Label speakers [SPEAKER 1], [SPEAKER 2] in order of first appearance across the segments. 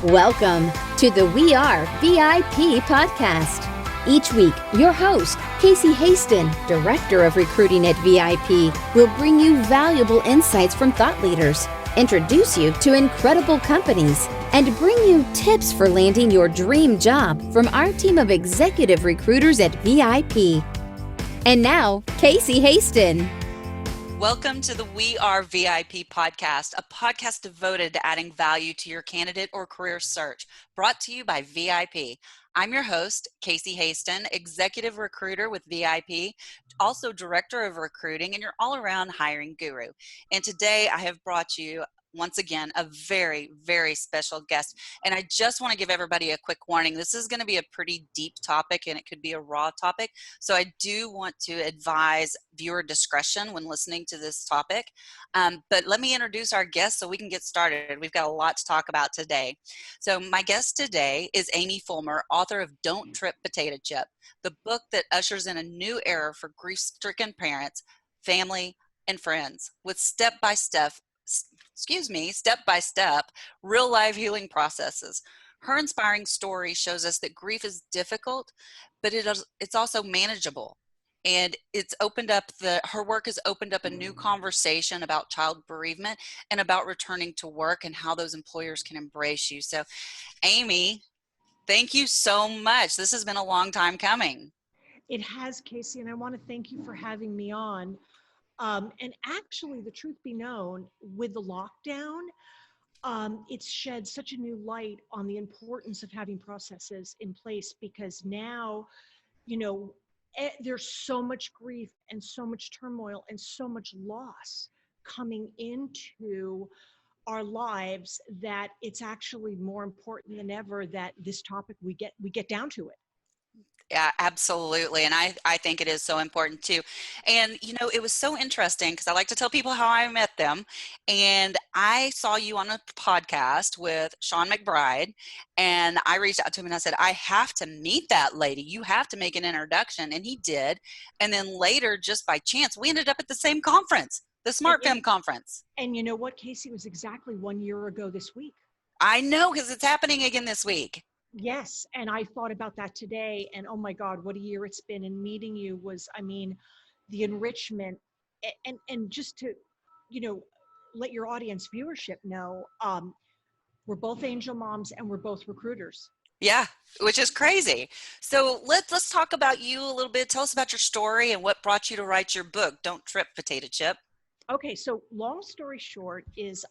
[SPEAKER 1] Welcome to the We Are VIP podcast. Each week, your host, Casey Hasten, Director of Recruiting at VIP, will bring you valuable insights from thought leaders, introduce you to incredible companies, and bring you tips for landing your dream job from our team of executive recruiters at VIP. And now, Casey Hasten.
[SPEAKER 2] Welcome to the We Are VIP podcast, a podcast devoted to adding value to your candidate or career search, brought to you by VIP. I'm your host, Casey Hasten, executive recruiter with VIP, also director of recruiting, and your all-around hiring guru. And today I have brought you once again, a very, very special guest. And I just want to give everybody a quick warning. This is going to be a pretty deep topic and it could be a raw topic. So I do want to advise viewer discretion when listening to this topic. But let me introduce our guest so we can get started. We've got a lot to talk about today. So my guest today is Amy Fulmer, author of Don't Trip Potato Chip, the book that ushers in a new era for grief-stricken parents, family, and friends with step-by-step, real life healing processes. Her inspiring story shows us that grief is difficult, but it's also manageable. And her work has opened up a new conversation about child bereavement and about returning to work and how those employers can embrace you. So, Amy, thank you so much. This has been a long time coming.
[SPEAKER 3] It has, Casey, and I want to thank you for having me on. And actually, the truth be known, with the lockdown, it's shed such a new light on the importance of having processes in place, because now, there's so much grief and so much turmoil and so much loss coming into our lives that it's actually more important than ever that this topic, we get down to it.
[SPEAKER 2] Yeah, absolutely. And I think it is so important too. And, it was so interesting because I like to tell people how I met them. And I saw you on a podcast with Sean McBride, and I reached out to him and I said, I have to meet that lady. You have to make an introduction. And he did. And then later, just by chance, we ended up at the same conference, the Smart Fem conference.
[SPEAKER 3] And you know what, Casey, it was exactly 1 year ago this week.
[SPEAKER 2] I know, because it's happening again this week.
[SPEAKER 3] Yes. And I thought about that today, and oh my God, what a year it's been. And meeting you was, the enrichment and just to, let your audience viewership know, we're both angel moms and we're both recruiters.
[SPEAKER 2] Yeah, which is crazy. So let's talk about you a little bit. Tell us about your story and what brought you to write your book, Don't Trip Potato Chip.
[SPEAKER 3] Okay. So long story short is,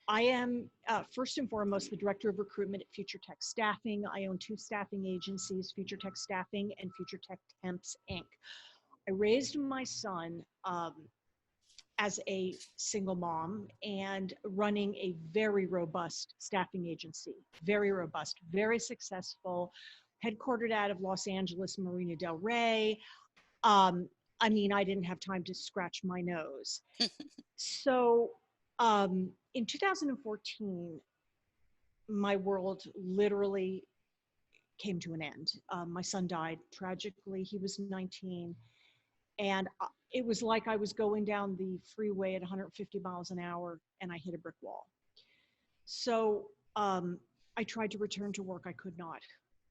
[SPEAKER 3] I am, first and foremost, the director of recruitment at Future Tech Staffing. I own 2 staffing agencies, Future Tech Staffing and Future Tech Temps, Inc. I raised my son as a single mom and running a very robust staffing agency, very robust, very successful, headquartered out of Los Angeles, Marina del Rey. I didn't have time to scratch my nose. So, in 2014, my world literally came to an end. My son died tragically. He was 19. And it was like I was going down the freeway at 150 miles an hour and I hit a brick wall. So I tried to return to work. I could not.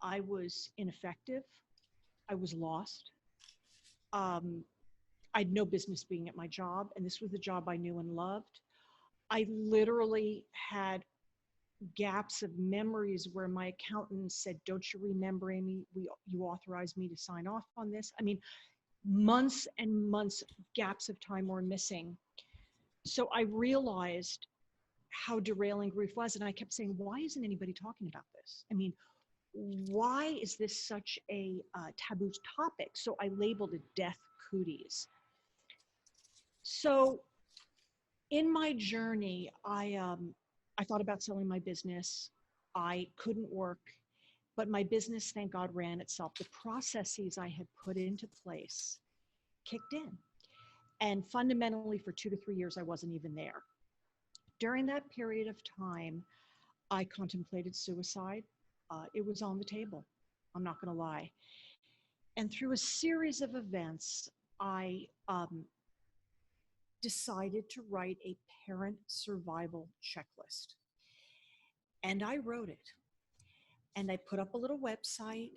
[SPEAKER 3] I was ineffective. I was lost. I had no business being at my job. And this was the job I knew and loved. I literally had gaps of memories where my accountant said, don't you remember, Amy, you authorized me to sign off on this? Months and months, gaps of time were missing. So I realized how derailing grief was. And I kept saying, why isn't anybody talking about this? Why is this such a taboo topic? So I labeled it Death Cooties. So in my journey, I thought about selling my business. I couldn't work, but my business, thank God, ran itself. The processes I had put into place kicked in. And fundamentally, for 2 to 3 years, I wasn't even there. During that period of time, I contemplated suicide. It was on the table. I'm not going to lie. And through a series of events, I decided to write a parent survival checklist. And I wrote it. And I put up a little website,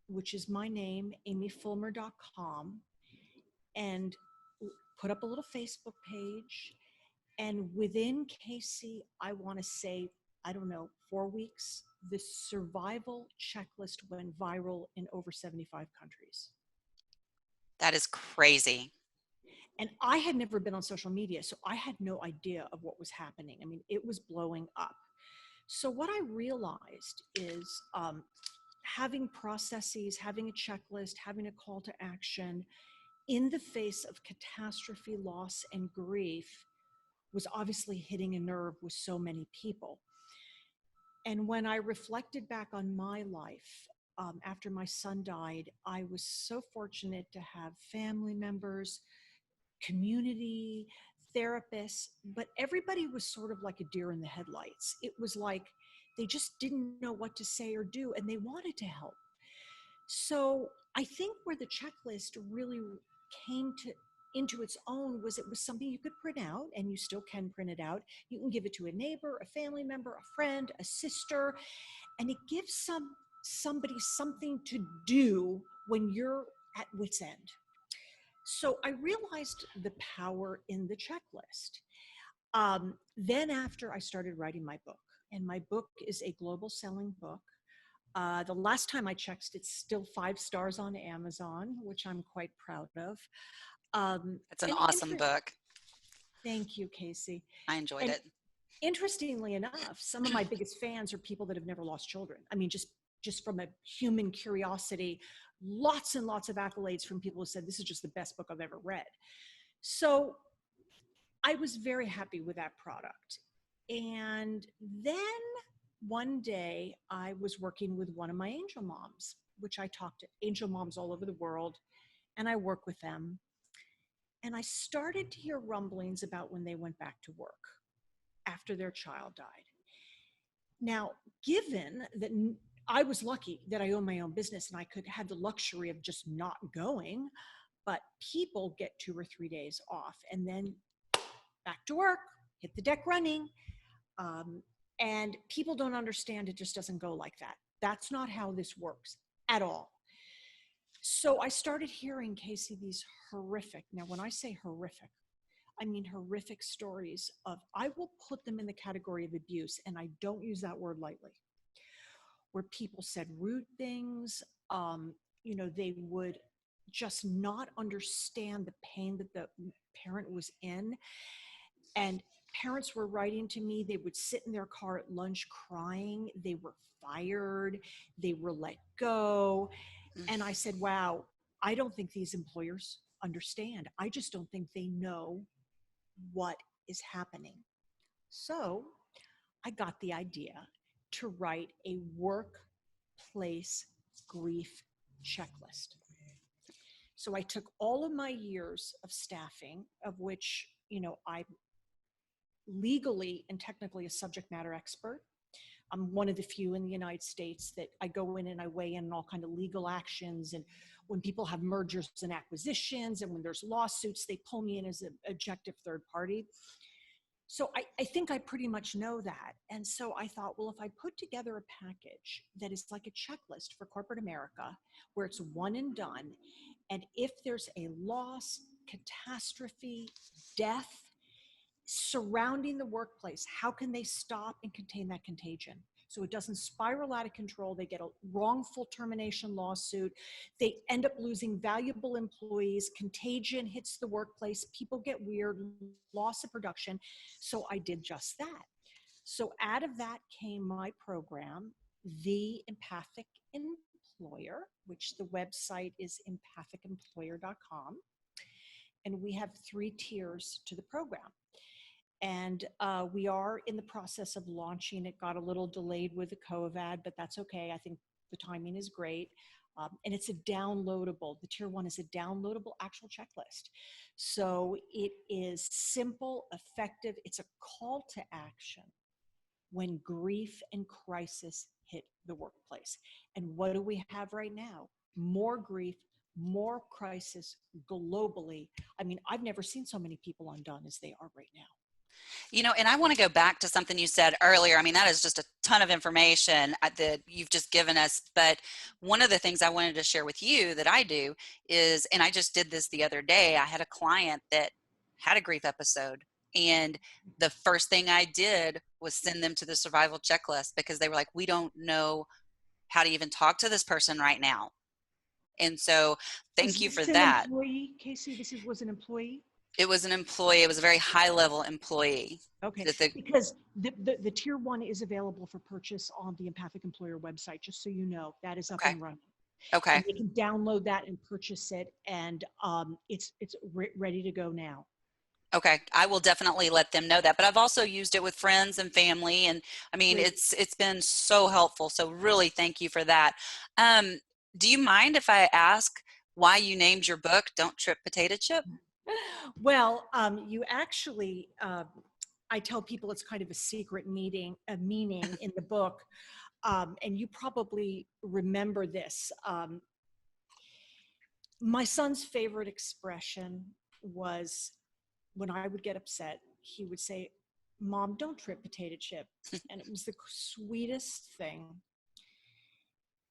[SPEAKER 3] which is my name, amyfulmer.com, and put up a little Facebook page. And within Casey, I want to say, I don't know, 4 weeks, the survival checklist went viral in over 75 countries.
[SPEAKER 2] That is crazy.
[SPEAKER 3] And I had never been on social media, so I had no idea of what was happening. I mean, it was blowing up. So what I realized is having processes, having a checklist, having a call to action in the face of catastrophe, loss, and grief was obviously hitting a nerve with so many people. And when I reflected back on my life, after my son died, I was so fortunate to have family members, community, therapists, but everybody was sort of like a deer in the headlights. It was like they just didn't know what to say or do, and they wanted to help. So I think where the checklist really came into its own was it was something you could print out, and you still can print it out. You can give it to a neighbor, a family member, a friend, a sister, and it gives somebody something to do when you're at wit's end. So I realized the power in the checklist. Then after I started writing my book, and my book is a global selling book. The last time I checked, it's still 5 stars on Amazon, which I'm quite proud of.
[SPEAKER 2] It's an awesome book.
[SPEAKER 3] Thank you, Casey.
[SPEAKER 2] I enjoyed
[SPEAKER 3] And
[SPEAKER 2] it.
[SPEAKER 3] interestingly enough, some of my biggest fans are people that have never lost children. I mean, just from a human curiosity, lots and lots of accolades from people who said, this is just the best book I've ever read. So I was very happy with that product. And then one day I was working with one of my angel moms, which I talk to angel moms all over the world, and I work with them. And I started to hear rumblings about when they went back to work after their child died. Now, given that I was lucky that I own my own business and I could have the luxury of just not going, but people get 2 or 3 days off and then back to work, hit the deck running. And people don't understand it just doesn't go like that. That's not how this works at all. So I started hearing, Casey, these horrific, now when I say horrific, I mean horrific stories of, I will put them in the category of abuse, and I don't use that word lightly, where people said rude things, they would just not understand the pain that the parent was in. And parents were writing to me, they would sit in their car at lunch crying, they were fired, they were let go. And I said, wow, I don't think these employers understand. I just don't think they know what is happening. So I got the idea to write a workplace grief checklist. So I took all of my years of staffing, of which, I'm legally and technically a subject matter expert. I'm one of the few in the United States that I go in and I weigh in on all kind of legal actions. And when people have mergers and acquisitions and when there's lawsuits, they pull me in as an objective third party. So I think I pretty much know that. And so I thought, well, if I put together a package that is like a checklist for corporate America, where it's one and done, and if there's a loss, catastrophe, death, surrounding the workplace, how can they stop and contain that contagion so it doesn't spiral out of control? They get a wrongful termination lawsuit, they end up losing valuable employees, contagion hits the workplace, people get weird, loss of production. So I did just that. So out of that came my program, The Empathic Employer, which the website is empathicemployer.com. And we have 3 tiers to the program. And we are in the process of launching. It got a little delayed with the COVID, but that's okay. I think the timing is great. And it's a downloadable, the tier 1 is a downloadable actual checklist. So it is simple, effective. It's a call to action when grief and crisis hit the workplace. And what do we have right now? More grief, more crisis globally. I mean, I've never seen so many people undone as they are right now.
[SPEAKER 2] And I want to go back to something you said earlier. I mean, that is just a ton of information that you've just given us. But one of the things I wanted to share with you that I do is, and I just did this the other day, I had a client that had a grief episode. And the first thing I did was send them to the survival checklist because they were like, we don't know how to even talk to this person right now. And so thank you for that.
[SPEAKER 3] Employee, Casey, was an employee?
[SPEAKER 2] It was an employee. It was a very high level employee.
[SPEAKER 3] Okay, because the tier 1 is available for purchase on the Empathic Employer website, just so you know. That is up and running.
[SPEAKER 2] Okay.
[SPEAKER 3] And you can download that and purchase it, and it's ready to go now.
[SPEAKER 2] Okay, I will definitely let them know that. But I've also used it with friends and family, and I mean,
[SPEAKER 3] Great.
[SPEAKER 2] it's been so helpful. So really, thank you for that. Do you mind if I ask why you named your book "Don't Trip Potato Chip"?
[SPEAKER 3] Well, you actually, I tell people it's kind of a secret meaning in the book, and you probably remember this. My son's favorite expression was, when I would get upset, he would say, "Mom, don't trip potato chip." And it was the sweetest thing.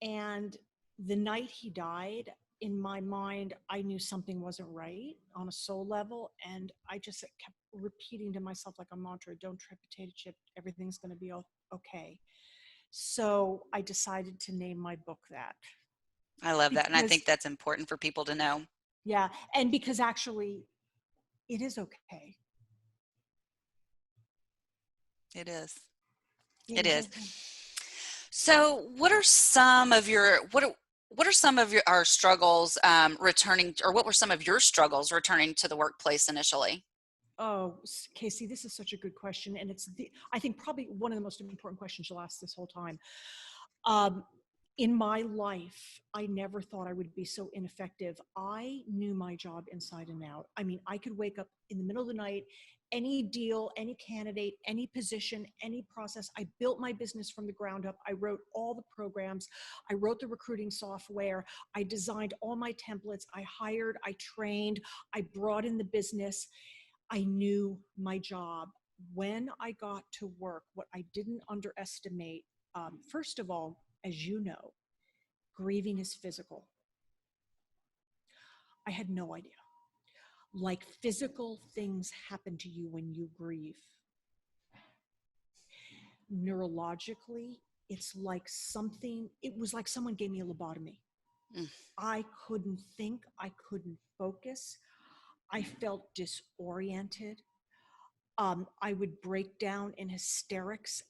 [SPEAKER 3] And the night he died, in my mind, I knew something wasn't right on a soul level. And I just kept repeating to myself like a mantra, "Don't trip potato chip. Everything's going to be okay." So I decided to name my book that.
[SPEAKER 2] I love that. And I think that's important for people to know.
[SPEAKER 3] Yeah. And because actually it is okay.
[SPEAKER 2] It is.
[SPEAKER 3] It is. Okay.
[SPEAKER 2] So what are some of your, our struggles returning, or what were some of your struggles returning to the workplace initially?
[SPEAKER 3] Oh, Casey, this is such a good question. And I think probably one of the most important questions you'll ask this whole time. In my life, I never thought I would be so ineffective. I knew my job inside and out. I mean, I could wake up in the middle of the night, any deal, any candidate, any position, any process. I built my business from the ground up. I wrote all the programs. I wrote the recruiting software. I designed all my templates. I hired, I trained, I brought in the business. I knew my job. When I got to work, what I didn't underestimate, first of all, as you know, grieving is physical. I had no idea. Like, physical things happen to you when you grieve. Neurologically, it was like someone gave me a lobotomy. I couldn't think, I couldn't focus. I felt disoriented. I would break down in hysterics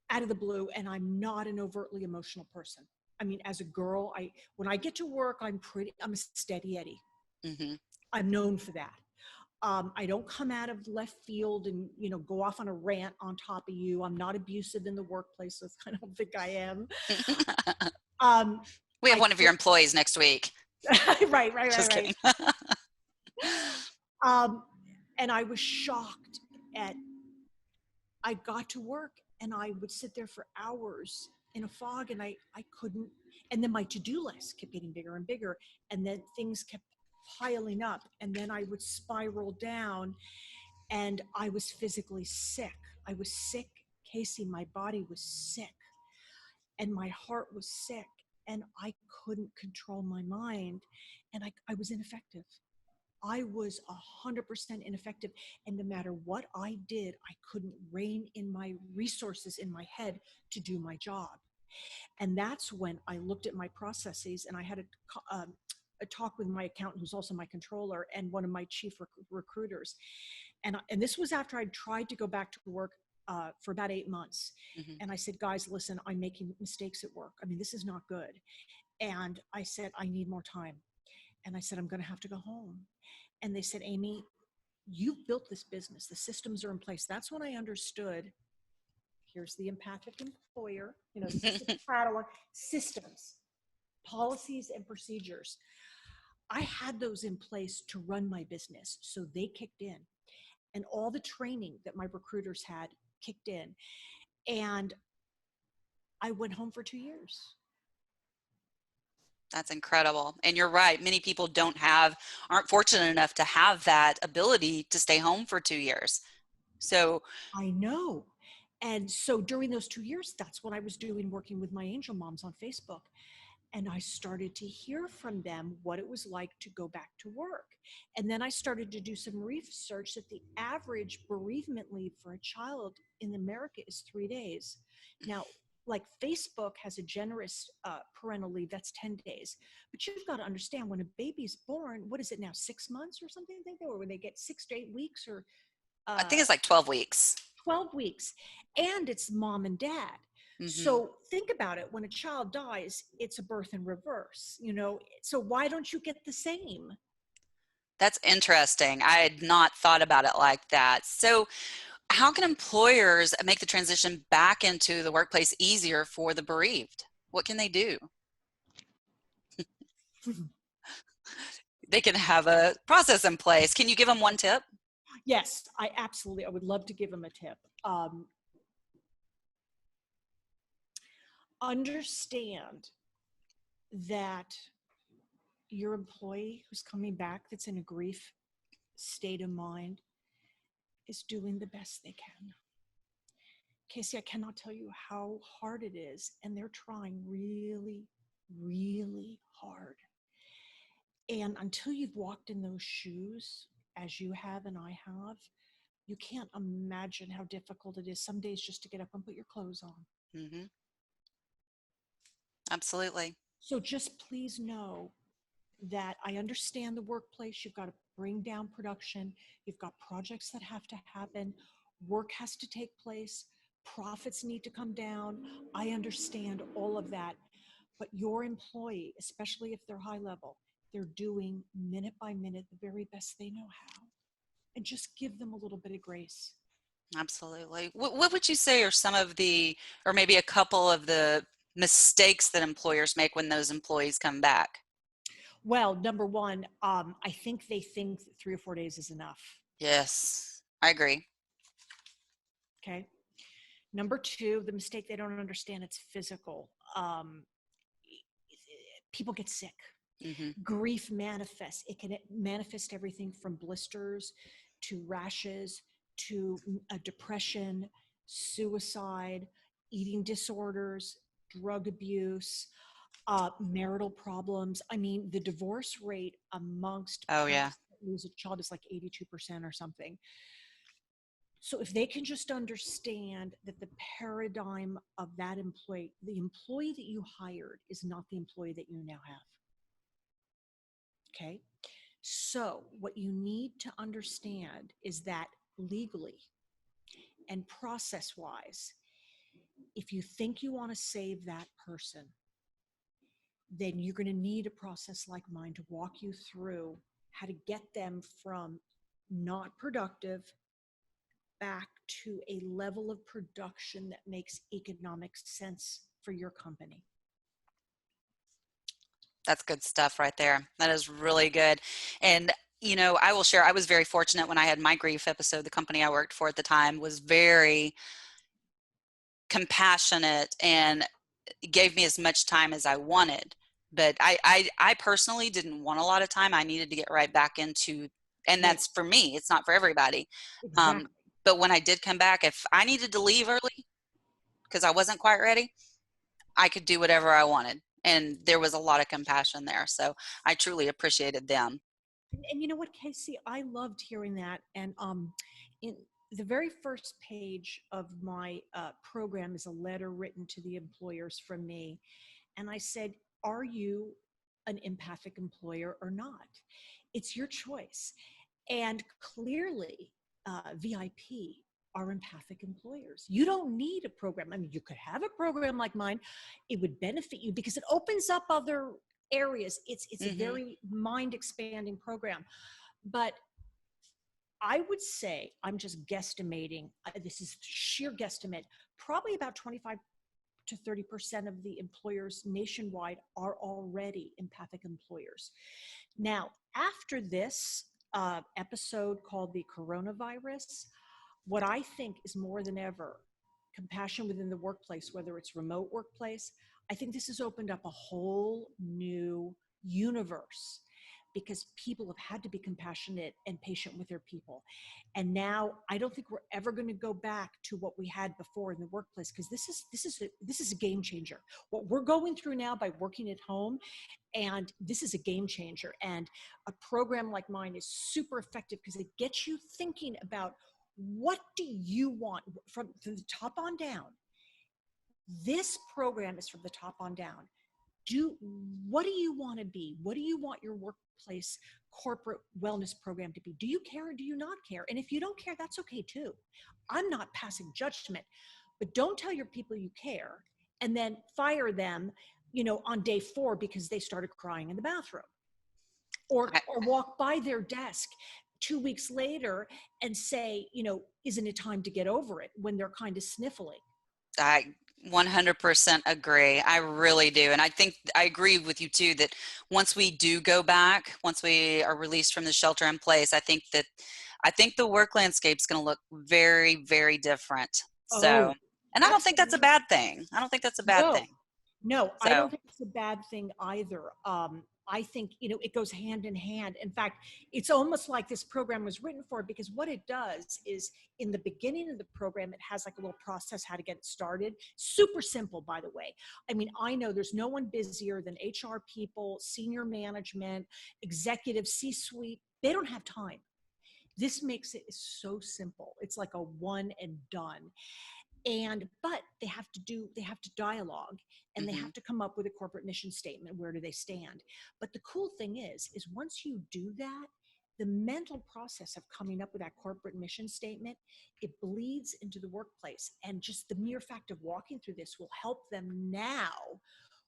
[SPEAKER 3] out of the blue, and I'm not an overtly emotional person. I mean, as a girl, when I get to work, I'm a steady Eddie. Mm-hmm. I'm known for that. I don't come out of left field and, go off on a rant on top of you. I'm not abusive in the workplace, so I don't think I am.
[SPEAKER 2] We have one of your employees next week.
[SPEAKER 3] Right.
[SPEAKER 2] Just kidding.
[SPEAKER 3] And I was shocked I got to work and I would sit there for hours in a fog, and I couldn't, and then my to-do list kept getting bigger and bigger, and then things kept piling up, and then I would spiral down, and I was physically sick. I was sick, Casey. My body was sick, and my heart was sick, and I couldn't control my mind, and I was ineffective. I was 100% ineffective. And no matter what I did, I couldn't rein in my resources in my head to do my job. And that's when I looked at my processes, and I had a talk with my accountant, who's also my controller, and one of my chief recruiters. And this was after I'd tried to go back to work for about 8 months. Mm-hmm. And I said, "Guys, listen, I'm making mistakes at work. I mean, this is not good." And I said, "I need more time." And I said, "I'm going to have to go home." And they said, "Amy, you've built this business. The systems are in place." That's when I understood, here's the empathic employer, this is the catalog, systems, policies, and procedures. I had those in place to run my business. So they kicked in, and all the training that my recruiters had kicked in. And I went home for 2 years.
[SPEAKER 2] That's incredible. And you're right. Many people aren't fortunate enough to have that ability to stay home for 2 years. So,
[SPEAKER 3] I know. And so during those 2 years, that's what I was doing, working with my angel moms on Facebook. And I started to hear from them what it was like to go back to work. And then I started to do some research that the average bereavement leave for a child in America is 3 days. Now, like Facebook has a generous parental leave, that's 10 days. But you've got to understand, when a baby's born, what is it now, 6 months or something? I think, or when they get 6 to 8 weeks, or
[SPEAKER 2] I think
[SPEAKER 3] uh,
[SPEAKER 2] it's like 12 weeks.
[SPEAKER 3] 12 weeks, and it's mom and dad.
[SPEAKER 2] Hmm.
[SPEAKER 3] So think about it. When a child dies, it's a birth in reverse, so why don't you get the same?
[SPEAKER 2] That's interesting. I had not thought about it like that. So, how can employers make the transition back into the workplace easier for the bereaved? What can they do? They can have a process in place. Can you give them one tip?
[SPEAKER 3] Yes, I would love to give them a tip. Understand that your employee who's coming back, that's in a grief state of mind, is doing the best they can. Casey, I cannot tell you how hard it is, and they're trying really, really hard. And until you've walked in those shoes, as you have and I have, you can't imagine how difficult it is some days just to get up and put your clothes on.
[SPEAKER 2] Hmm. Absolutely.
[SPEAKER 3] So just please know that I understand the workplace. You've got to bring down production. You've got projects that have to happen. Work has to take place. Profits need to come down. I understand all of that. But your employee, especially if they're high level, they're doing minute by minute the very best they know how. And just give them a little bit of grace.
[SPEAKER 2] Absolutely. What would you say are some of or maybe a couple of the mistakes that employers make when those employees come back?
[SPEAKER 3] Well, number one, I think they think that 3 or 4 days is enough.
[SPEAKER 2] Yes, I agree.
[SPEAKER 3] Okay. Number two, the mistake they don't understand, it's physical. People get sick.
[SPEAKER 2] Hmm.
[SPEAKER 3] Grief manifests. It can manifest everything from blisters to rashes to depression, suicide, eating disorders, drug abuse, marital problems. I mean, the divorce rate amongst
[SPEAKER 2] Oh, yeah.
[SPEAKER 3] parents that lose a child is like 82% or something. So if they can just understand that the paradigm of that employee, the employee that you hired is not the employee that you now have. Okay. So what you need to understand is that legally and process wise, if you think you want to save that person, then you're going to need a process like mine to walk you through how to get them from not productive back to a level of production that makes economic sense for your company.
[SPEAKER 2] That's good stuff right there. That is really good. And, I will share, I was very fortunate when I had my grief episode. The company I worked for at the time was very compassionate and gave me as much time as I wanted. But I personally didn't want a lot of time. I needed to get right back into, and
[SPEAKER 3] Right.
[SPEAKER 2] that's for me. It's not for everybody. Um,
[SPEAKER 3] Exactly.
[SPEAKER 2] but when I did come back, if I needed to leave early because I wasn't quite ready, I could do whatever I wanted. And there was a lot of compassion there. So I truly appreciated them.
[SPEAKER 3] And you know what, Casey, I loved hearing that. And in the very first page of my program is a letter written to the employers from me. And I said, are you an empathic employer or not? It's your choice. And clearly, VIP are empathic employers. You don't need a program. I mean, you could have a program like mine. It would benefit you because it opens up other areas. It's a
[SPEAKER 2] Hmm.
[SPEAKER 3] very mind expanding program. But I would say, I'm just guesstimating, this is sheer guesstimate, probably about 25 to 30% of the employers nationwide are already empathic employers. Now, after this episode called the coronavirus, what I think is more than ever compassion within the workplace, whether it's remote workplace, I think this has opened up a whole new universe because people have had to be compassionate and patient with their people. And now I don't think we're ever going to go back to what we had before in the workplace, because this is a game changer. What we're going through now by working at home, and this is a game changer. And a program like mine is super effective because it gets you thinking about, what do you want from the top on down? This program is from the top on down. What do you want to be? What do you want your workplace corporate wellness program to be? Do you care or do you not care? And if you don't care, that's okay too. I'm not passing judgment, but don't tell your people you care and then fire them, on day 4 because they started crying in the bathroom, or walk by their desk 2 weeks later and say, isn't it time to get over it, when they're kind of sniffling.
[SPEAKER 2] I 100% agree. I really do. And I think I agree with you too, that once we do go back, once we are released from the shelter in place, I think the work landscape is going to look very, very different. So, and I don't think that's a bad thing. I don't think that's a bad thing.
[SPEAKER 3] No, I don't think it's a bad thing either. I think, it goes hand in hand. In fact, it's almost like this program was written for it, because what it does is, in the beginning of the program, it has like a little process how to get it started. Super simple, by the way. I mean, I know there's no one busier than HR people, senior management, executive, C-suite. They don't have time. This makes it so simple. It's like a one and done. But they have to dialogue, and they have to come up with a corporate mission statement. Where do they stand? But the cool thing is once you do that, the mental process of coming up with that corporate mission statement, it bleeds into the workplace. And just the mere fact of walking through this will help them now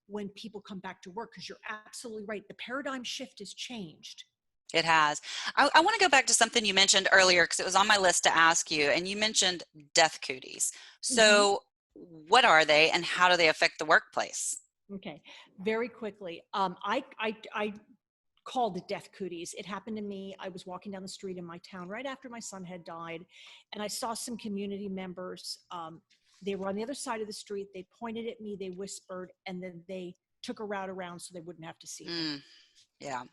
[SPEAKER 3] when people come back to work, because you're absolutely right. The paradigm shift has changed.
[SPEAKER 2] It has. I want to go back to something you mentioned earlier, because it was on my list to ask you, and you mentioned death cooties. So what are they and how do they affect the workplace?
[SPEAKER 3] Okay, very quickly. I called it death cooties. It happened to me. I was walking down the street in my town right after my son had died, and I saw some community members. They were on the other side of the street. They pointed at me, they whispered, and then they took a route around so they wouldn't have to see me.
[SPEAKER 2] Yeah.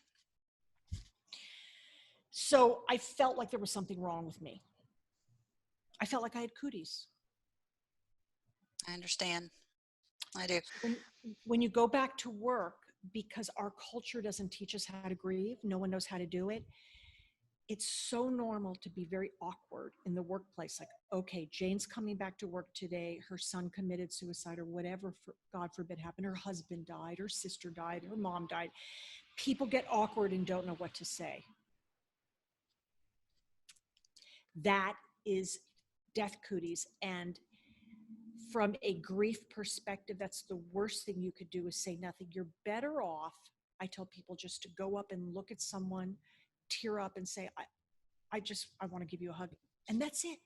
[SPEAKER 3] So I felt like there was something wrong with me. I felt like I had cooties.
[SPEAKER 2] I understand. I do.
[SPEAKER 3] When you go back to work, because our culture doesn't teach us how to grieve, no one knows how to do it. It's so normal to be very awkward in the workplace. Like, okay, Jane's coming back to work today. Her son committed suicide or whatever, God forbid, happened. Her husband died, her sister died, her mom died. People get awkward and don't know what to say. That is death cooties. And from a grief perspective, that's the worst thing you could do, is say nothing. You're better off, I tell people, just to go up and look at someone, tear up and say, I want to give you a hug. And that's it.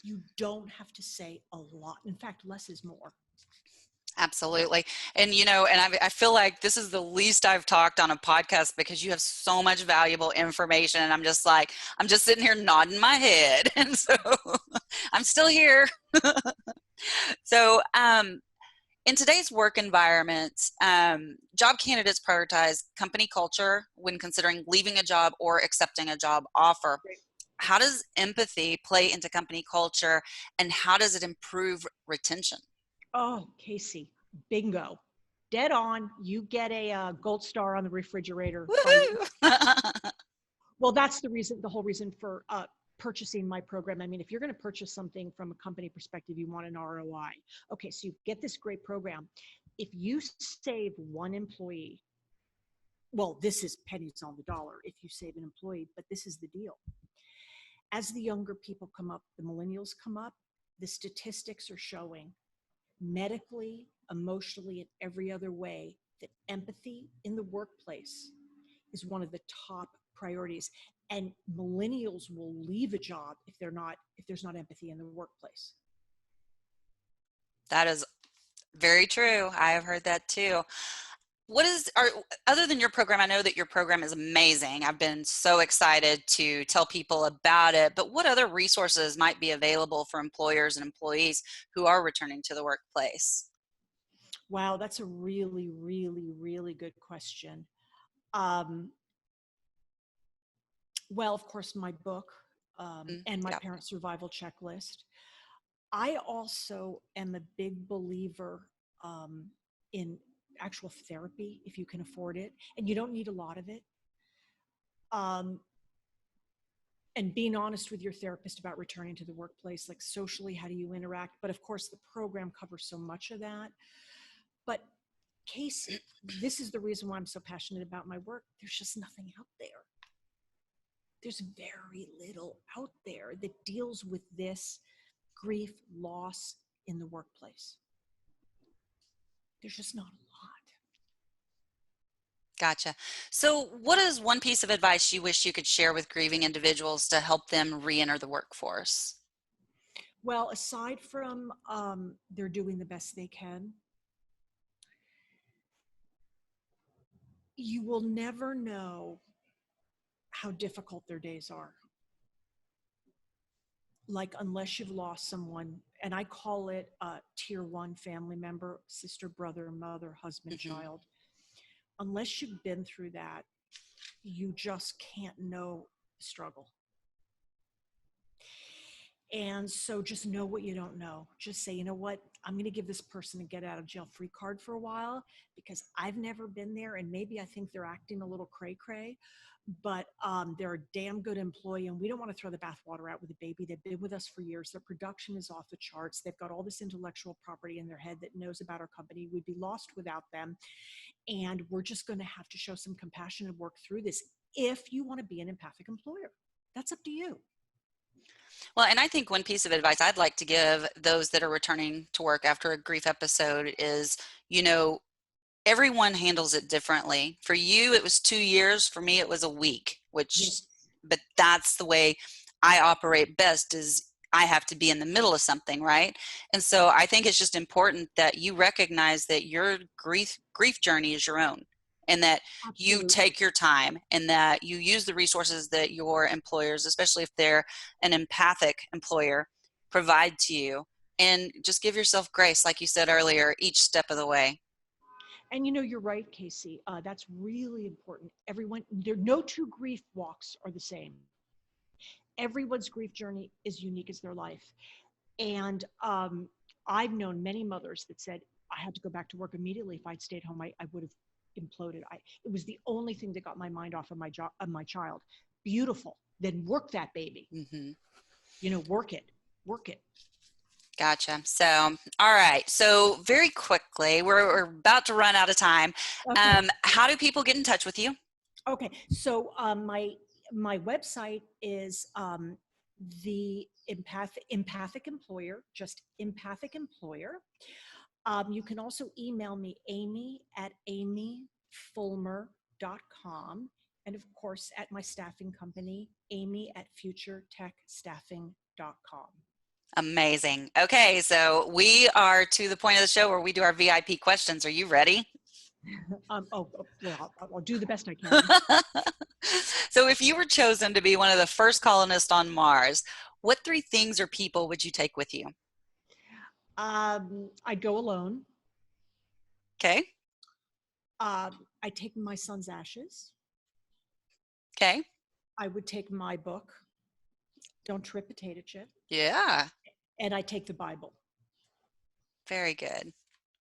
[SPEAKER 3] You don't have to say a lot. In fact, less is more.
[SPEAKER 2] Absolutely. And, I feel like this is the least I've talked on a podcast, because you have so much valuable information. And I'm just sitting here nodding my head. And so I'm still here. So, in today's work environment, job candidates prioritize company culture when considering leaving a job or accepting a job offer.
[SPEAKER 3] Great.
[SPEAKER 2] How does empathy play into company culture, and how does it improve retention?
[SPEAKER 3] Oh, Casey, bingo. Dead on. You get a gold star on the refrigerator. Well, that's the whole reason for purchasing my program. I mean, if you're going to purchase something from a company perspective, you want an ROI. Okay, so you get this great program. If you save one employee, well, this is pennies on the dollar if you save an employee, but this is the deal. As the younger people come up, the millennials come up, the statistics are showing medically, emotionally, and every other way that empathy in the workplace is one of the top priorities. And millennials will leave a job if there's not empathy in the workplace.
[SPEAKER 2] That is very true. I have heard that too. Other than your program, I know that your program is amazing. I've been so excited to tell people about it, but what other resources might be available for employers and employees who are returning to the workplace?
[SPEAKER 3] Wow, that's a really, really, really good question. Um, well, of course, my book and my
[SPEAKER 2] Yep.
[SPEAKER 3] parent survival checklist. I also am a big believer in actual therapy if you can afford it, and you don't need a lot of it. Um, and being honest with your therapist about returning to the workplace, like socially, how do you interact? But of course, the program covers so much of that. But Casey, this is the reason why I'm so passionate about my work. There's just nothing out there. There's very little out there that deals with this grief, loss in the workplace. There's just not a lot.
[SPEAKER 2] Gotcha. So what is one piece of advice you wish you could share with grieving individuals to help them re-enter the workforce?
[SPEAKER 3] Well, aside from they're doing the best they can, you will never know how difficult their days are. Like, unless you've lost someone, and I call it a tier one family member, sister, brother, mother, husband, child. Unless you've been through that, you just can't know the struggle. And so just know what you don't know. Just say, you know what, I'm going to give this person a get out of jail free card for a while because I've never been there. And maybe I think they're acting a little cray cray, but they're a damn good employee. And we don't want to throw the bathwater out with the baby. They've been with us for years. Their production is off the charts. They've got all this intellectual property in their head that knows about our company. We'd be lost without them. And we're just going to have to show some compassion and work through this if you want to be an empathic employer. That's up to you.
[SPEAKER 2] Well, and I think one piece of advice I'd like to give those that are returning to work after a grief episode is, everyone handles it differently. For you, it was 2 years. For me, it was a week,
[SPEAKER 3] Yes.
[SPEAKER 2] but that's the way I operate best is I have to be in the middle of something, right? And so I think it's just important that you recognize that your grief journey is your own and that you
[SPEAKER 3] Absolutely.
[SPEAKER 2] take your time and that you use the resources that your employers, especially if they're an empathic employer, provide to you. And just give yourself grace, like you said earlier, each step of the way.
[SPEAKER 3] And you're right, Casey. That's really important. No two grief walks are the same. Everyone's grief journey is unique as their life. And I've known many mothers that said, I had to go back to work immediately. If I'd stayed home, I would have imploded. It was the only thing that got my mind off of my job, of my child. Beautiful. Then work that baby. Work it.
[SPEAKER 2] Gotcha. So, all right. So very quickly, we're about to run out of time.
[SPEAKER 3] Okay.
[SPEAKER 2] How do people get in touch with you?
[SPEAKER 3] Okay. So my website is the empathic employer, just empathic employer. You can also email me, Amy at amyfulmer.com. And of course, at my staffing company, Amy at futuretechstaffing.com.
[SPEAKER 2] Amazing. Okay. So we are to the point of the show where we do our VIP questions. Are you ready?
[SPEAKER 3] Well, I'll do the best I can.
[SPEAKER 2] So if you were chosen to be one of the first colonists on Mars, what 3 things or people would you take with you?
[SPEAKER 3] I'd go alone.
[SPEAKER 2] Okay.
[SPEAKER 3] I'd take my son's ashes.
[SPEAKER 2] Okay.
[SPEAKER 3] I would take my book, Don't Trip Potato Chip.
[SPEAKER 2] Yeah.
[SPEAKER 3] And I take the Bible.
[SPEAKER 2] Very good.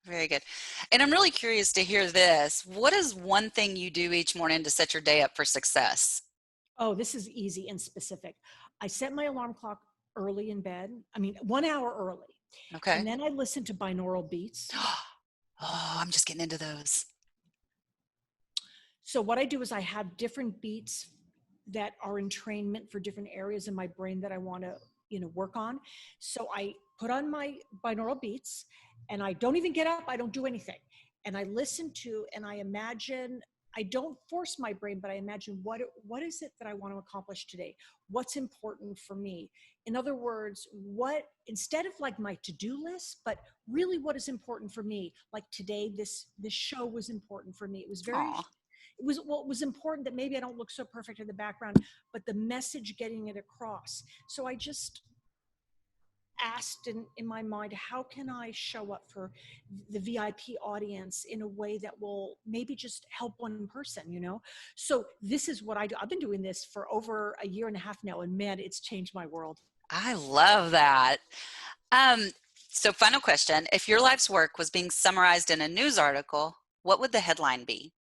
[SPEAKER 2] Very good. And I'm really curious to hear this. What is one thing you do each morning to set your day up for success?
[SPEAKER 3] Oh, this is easy and specific. I set my alarm clock early in bed. 1 hour early.
[SPEAKER 2] Okay.
[SPEAKER 3] And then I listen to binaural beats.
[SPEAKER 2] Oh, I'm just getting into those.
[SPEAKER 3] So what I do is I have different beats that are entrainment for different areas in my brain that I want to, work on. So I put on my binaural beats and I don't even get up. I don't do anything. And I listen to, and I imagine, I don't force my brain, but I imagine what is it that I want to accomplish today? What's important for me? In other words, instead of like my to-do list, but really what is important for me? Like today, this show was important for me. It was it was important that maybe I don't look so perfect in the background, but the message, getting it across. So I just asked in my mind, how can I show up for the VIP audience in a way that will maybe just help one person, So this is what I do. I've been doing this for over a year and a half now, and man, it's changed my world.
[SPEAKER 2] I love that. So final question, if your life's work was being summarized in a news article, what would the headline be?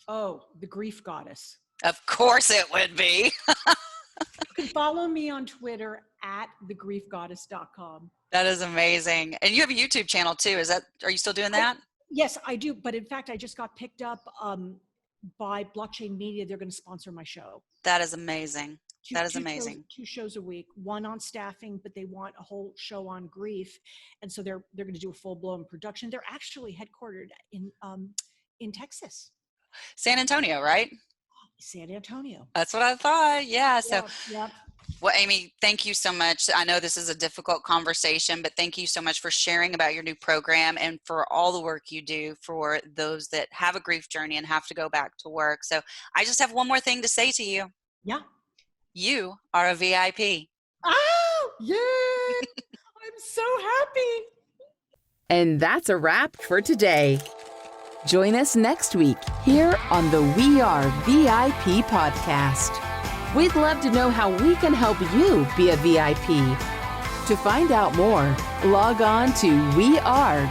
[SPEAKER 3] Oh, the grief goddess.
[SPEAKER 2] Of course it would be.
[SPEAKER 3] You can follow me on Twitter at thegriefgoddess.com.
[SPEAKER 2] That is amazing. And you have a YouTube channel too. Are you still doing that?
[SPEAKER 3] Yes, I do. But in fact, I just got picked up by Blockchain Media. They're going to sponsor my show.
[SPEAKER 2] That is amazing. That is amazing.
[SPEAKER 3] Two shows a week, one on staffing, but they want a whole show on grief. And so they're going to do a full-blown production. They're actually headquartered in Texas.
[SPEAKER 2] San Antonio, right?
[SPEAKER 3] San Antonio.
[SPEAKER 2] That's what I thought. Yeah. So,
[SPEAKER 3] yeah.
[SPEAKER 2] Well, Amy, thank you so much. I know this is a difficult conversation, but thank you so much for sharing about your new program and for all the work you do for those that have a grief journey and have to go back to work. So I just have one more thing to say to you.
[SPEAKER 3] Yeah.
[SPEAKER 2] You are a VIP.
[SPEAKER 3] Oh, yay! I'm so happy.
[SPEAKER 4] And that's a wrap for today. Join us next week here on the We Are VIP podcast. We'd love to know how we can help you be a VIP. To find out more, log on to wearevip.com.